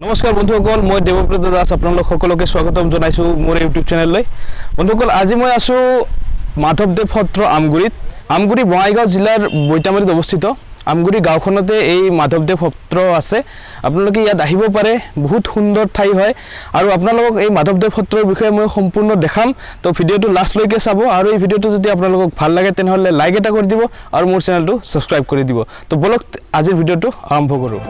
নমস্কাৰ বন্ধুসকল, মই দেৱব্ৰত দাস আপোনালোক সকলোকে স্বাগতম জনাইছো মোৰ ইউটিউব চেনেললৈ। বন্ধুসকল, আজি মই আছো মাধৱদেৱ সত্ৰ আমগুৰি বঙাইগাঁও জিলাৰ বৈতামাৰীত অৱস্থিত। আমগুৰি গাঁওখনতে এই মাধৱদেৱ সত্ৰ আছে। আপোনালোকে ইয়াত আহিব পাৰে, বহুত সুন্দৰ ঠাই হয় আৰু আপোনালোকক এই মাধৱদেৱ সত্ৰৰ বিষয়ে মই সম্পূৰ্ণ দেখাম। তো ভিডিঅ'টো লাষ্টলৈকে চাব আৰু এই ভিডিঅ'টো যদি আপোনালোকক ভাল লাগে তেনেহ'লে লাইক এটা কৰি দিব আৰু মোৰ চেনেলটো ছাবস্ক্ৰাইব কৰি দিব। তো বলক আজিৰ ভিডিঅ'টো আৰম্ভ কৰোঁ।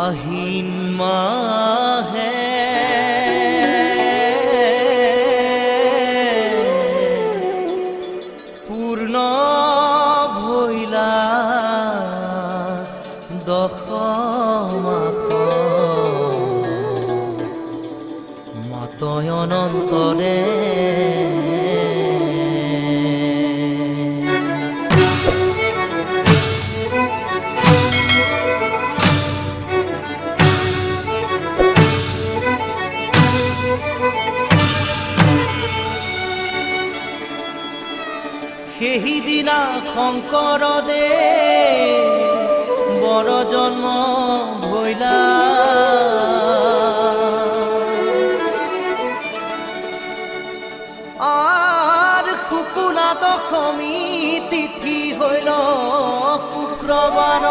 আহিন মাহে পূৰ্ণ ভৈলা দশ মাস মাতয় অনন্তৰে সেইদিনা শংকৰদে বৰ জন্ম ভৈলা আৰ শুকুনা দশমী তিথি হইল শুক্ৰবাৰ।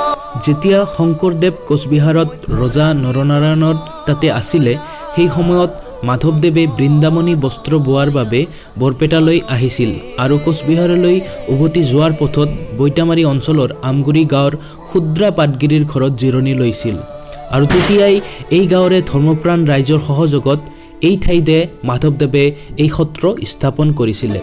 যেতিয়া শংকৰদেৱ কোচবিহাৰত ৰজা নৰনাৰায়ণৰ তাতে আছিলে, সেই সময়ত মাধৱদেৱে বৃন্দাবনী বস্ত্ৰ বোৱাৰ বাবে বৰপেটালৈ আহিছিল আৰু কোচবিহাৰলৈ উভতি যোৱাৰ পথত বৈতামাৰী অঞ্চলৰ আমগুৰি গাঁৱৰ ক্ষুদ্ৰা পাটগিৰিৰ ঘৰত জিৰণি লৈছিল আৰু তেতিয়াই এই গাঁৱৰে ধৰ্মপ্ৰাণ ৰাইজৰ সহযোগত এই ঠাইতে মাধৱদেৱে এই সত্ৰ স্থাপন কৰিছিলে।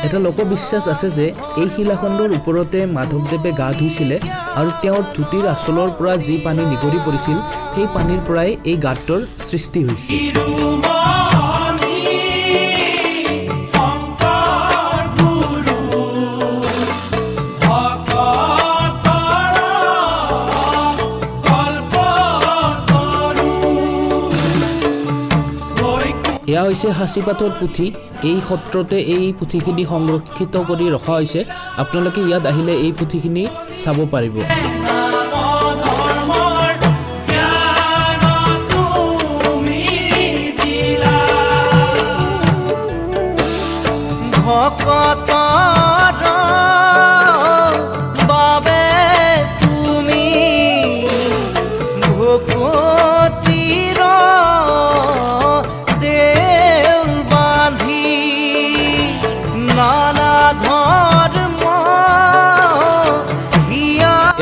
এটা লোকবিশ্বাস আছে যে এই শিলাখণ্ডৰ ওপৰতে মাধৱদেৱে গা ধুইছিলে আৰু তেওঁৰ ধুতিৰ আঁচলৰ পৰা যি পানী নিগৰি পৰিছিল, সেই পানীৰ পৰাই এই গাঁতটোৰ সৃষ্টি হৈছিল। এয়া হৈছে সাঁচিপাতৰ পুথি। এই সত্ৰতে এই পুথিখিনি সংৰক্ষিত কৰি ৰখা হৈছে। আপোনালোকে ইয়াত আহিলে এই পুথিখিনি চাব পাৰিব।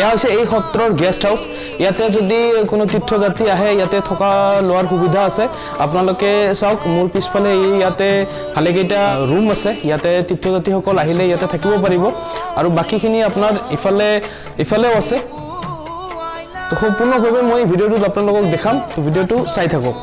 এয়া হৈছে এই সত্ৰৰ গেষ্ট হাউচ। ইয়াতে যদি কোনো তীৰ্থযাত্ৰী আহে, ইয়াতে থকা লোৱাৰ সুবিধা আছে। আপোনালোকে চাওক, মোৰ পিছফালে ইয়াতে ভালেকেইটা ৰুম আছে। ইয়াতে তীৰ্থযাত্ৰীসকল আহিলে ইয়াতে থাকিব পাৰিব আৰু বাকীখিনি আপোনাৰ ইফালেও আছে। তো সম্পূৰ্ণভাৱে মই ভিডিঅ'টোত আপোনালোকক দেখাম। তো ভিডিঅ'টো চাই থাকক।